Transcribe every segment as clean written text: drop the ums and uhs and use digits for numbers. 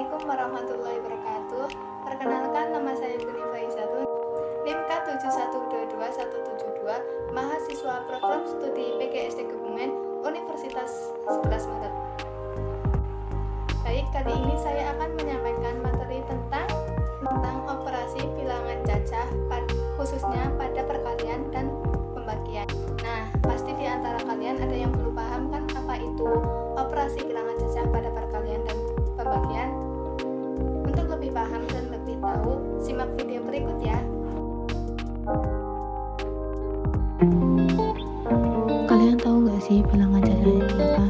Assalamualaikum warahmatullahi wabarakatuh. Perkenalkan, nama saya Guni Faizatun, NIM K71221172, mahasiswa program studi PGSD Kebumen, Universitas 11 Maret. Baik, kali ini saya akan menyampaikan materi tentang operasi bilangan cacah, khususnya pada perkalian dan pembagian. Nah, pasti di antara kalian ada yang belum paham kan apa itu operasi bilangan cacah pada perkalian dan pembagian. Untuk lebih paham dan lebih tahu, simak video berikut ya. Kalian tahu gak sih bilangan cacah itu apa?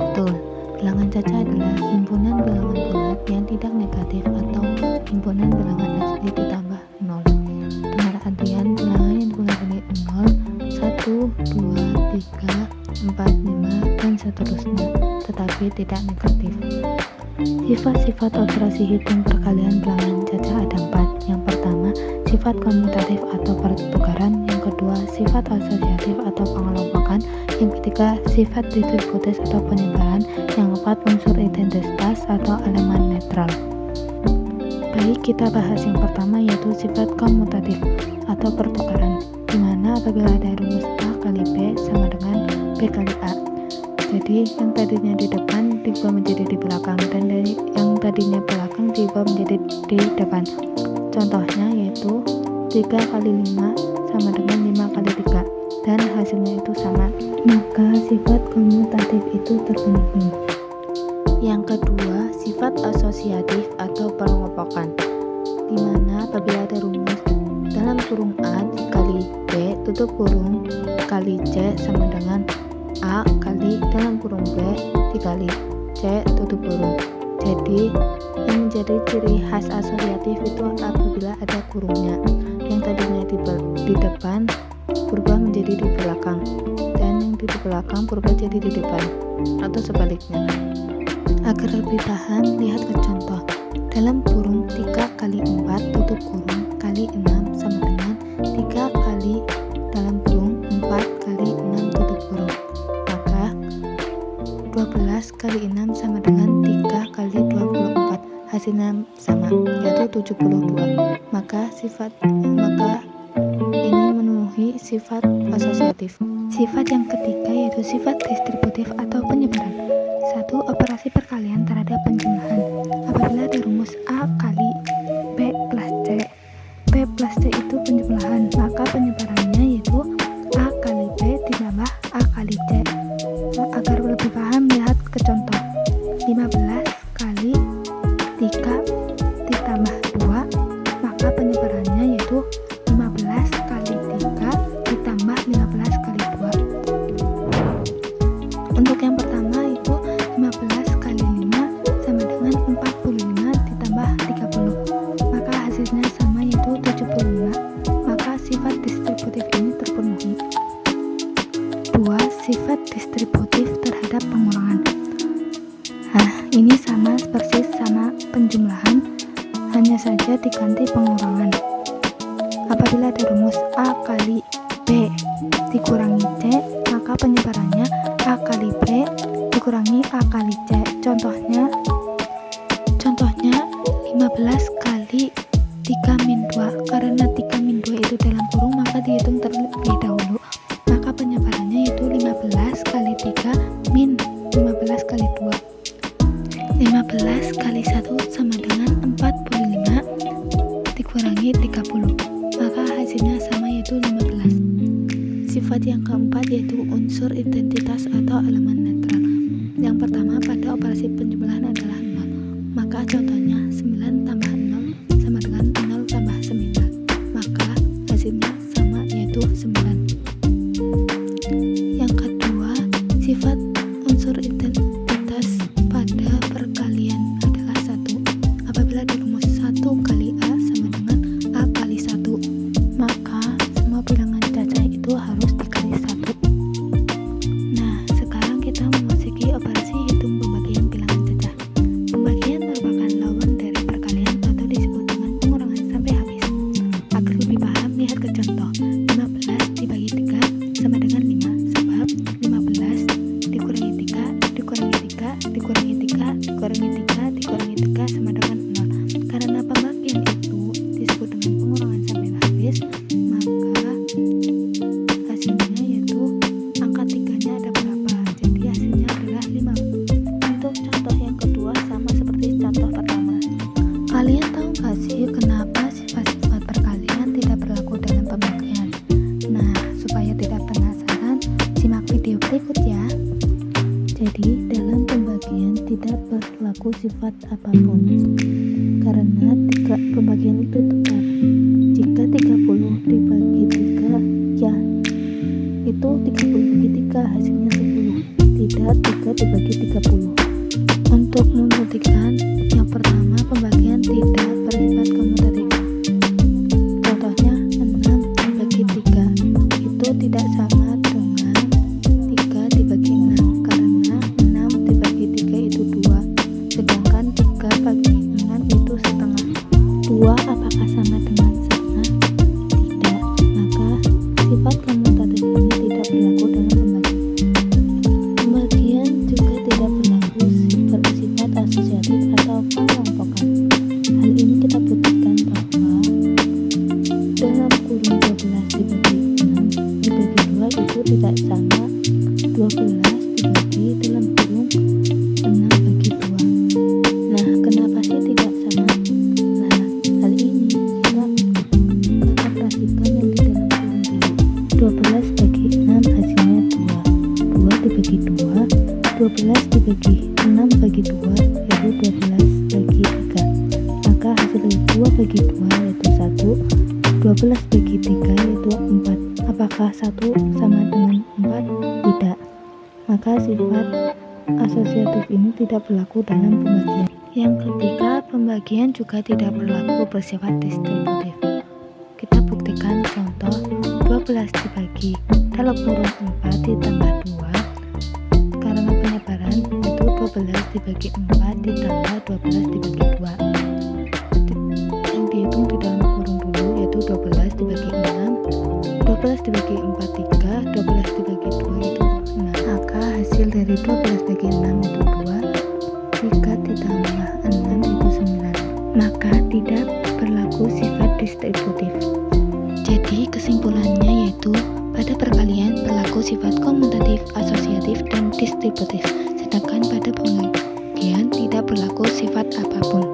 Betul, bilangan cacah adalah himpunan bilangan bulat yang tidak negatif atau himpunan bilangan asli ditambah 0. Dengan artian bilangan yang dimulai dari 0, 1, 2, 3, 4, 5, dan seterusnya, tetapi tidak negatif. Sifat-sifat operasi hitung perkalian bilangan cacah ada 4. Yang pertama, sifat komutatif atau pertukaran. Yang kedua, sifat asosiatif atau pengelompokan. Yang ketiga, sifat distributif atau penyebaran. Yang keempat, unsur identitas atau elemen netral. Baik, kita bahas yang pertama, yaitu sifat komutatif atau pertukaran, di mana apabila ada rumus A kali B sama dengan B kali A. Jadi yang tadinya di depan diubah menjadi di belakang, dan dari yang tadinya belakang diubah menjadi di depan. Contohnya yaitu 3 kali 5 sama dengan 5 kali 3, dan hasilnya itu sama. Maka sifat komutatif itu terpenuhi. Yang kedua, sifat asosiatif atau pengelompokan, di mana apabila ada rumus dalam kurung A dikali B tutup kurung kali C sama dengan A kali dalam kurung B dikali C tutup kurung. Jadi yang menjadi ciri khas asosiatif itu apabila ada kurungnya, yang tadinya di depan berubah menjadi di belakang, dan yang di belakang berubah jadi di depan, atau sebaliknya. Agar lebih paham, lihat ke contoh. Dalam kurung 3 kali 4 tutup kurung kali 6 sama dengan 3 kali dalam kurung 4 kali 6 tutup kurung. Maka 12 kali 6 sama dengan 3 kali 24. Hasilnya sama, yaitu 72. Maka ini memenuhi sifat asosiatif. Sifat yang ketiga yaitu sifat distributif atau penyebaran. 1. Operasi perkalian terhadap penjumlahan. Apabila ada rumus A kali B plus C, B plus C itu penjumlahan, maka penyebarannya yaitu A kali B ditambah A kali C. Agar lebih paham, lihat ke contoh. 15 kali 3 ditambah 2, maka penyebarannya yaitu 15 kali 3 ditambah 15 kali 2. Untuk yang pertama itu 15 kali 5 sama dengan 45 ditambah 30, maka hasilnya sama yaitu 75. Maka sifat distributif ini terpenuhi. 2. Sifat distributif terhadap pengurangan. Nah, ini sama persis sama penjumlahan, hanya saja diganti pengurangan. Apabila ada rumus A kali B dikurangi C, maka penyebarannya A kali B dikurangi A kali C. Contohnya 15 kali 3 min 2. Karena 3 min 2 itu dalam kurung, maka dihitung terlebih dahulu. Maka penyebarannya itu 15 kali 3 min 15 kali 2. 15 kali 1 sama dengan 45 dikurangi 30, maka hasilnya sama yaitu 15. Sifat yang keempat yaitu unsur identitas atau elemen netral. Yang pertama, pada operasi penjumlahan adalah 0, maka contohnya 9 tambah 0 sama dengan 0 tambah 9, maka hasilnya sama yaitu 9. Yang kedua, sifat unsur identitas pada perkalian adalah 1. Apabila ada rumus 1 kali A sama dengan A kali 1, maka semua bilangan cacah itu harus dikali 1. Nah, sekarang kita memasuki operasi hitung pembagian bilangan cacah. Pembagian merupakan lawan dari perkalian atau disebut dengan pengurangan sampai habis. Agar lebih paham, lihat ke contoh. 15 dibagi 3 sama dengan 5, sebab 15 dikurangi 3 dikurangi 3 dikurangi 3 dikurangi 3 dikurangi 3 berlaku sifat apapun, karena pembagian itu tepat. Jika 30 dibagi 3, ya itu 30 bagi 3 hasilnya 10, tidak 3 dibagi 30. Untuk membuktikan, yang pertama pembagian tidak bersifat komutatif. Contohnya 6 dibagi 3 itu tidak sama dengan 3 dibagi 6, karena 6 dibagi 3 itu 2, sedangkan 3 bagi 6 itu setengah. 2 apakah sama dengan setengah? Tidak, maka sifat komutatif ini tidak berlaku dalam pembagian. Pembagian juga tidak berlaku bersifat asosiatif atau pengelompokan. Hal ini kita buktikan bahwa dalam kurung 12 dibagi 6 dibagi 2 itu tidak sama 12 dibagi dalam kurung 6 bagi 2. Nah, kenapa sih tidak sama? Nah, hal ini kita operasikan yang di dalam kurung dulu. 12 bagi 6 hasilnya 2. 2 dibagi 2, 12 dibagi 6 bagi 2 yaitu 12 bagi 3. Maka hasil 2 bagi 2 yaitu 1, 12 bagi 3 yaitu 4. Apakah 1 sama dengan 4? Tidak. Maka sifat asosiatif ini tidak berlaku dalam pembagian. Yang ketiga, pembagian juga tidak berlaku bersifat distributif. Kita buktikan contoh 12 dibagi dalam kurung 4 ditambah 2, karena penyebaran itu 12 dibagi 4 ditambah 12 dibagi 2. Yang dihitung di dalam kurung dulu yaitu 12 dibagi 6, 12 dibagi 4 3, 12 dibagi 2 itu 6. Maka hasil dari 12 bagi 6 itu 2, 3 ditambah 6 itu 9. Maka tidak berlaku sifat distributif. Jadi kesimpulannya yaitu pada perkalian berlaku sifat komutatif, asosiatif, dan distributif, sedangkan pada pembagian tidak berlaku sifat apapun.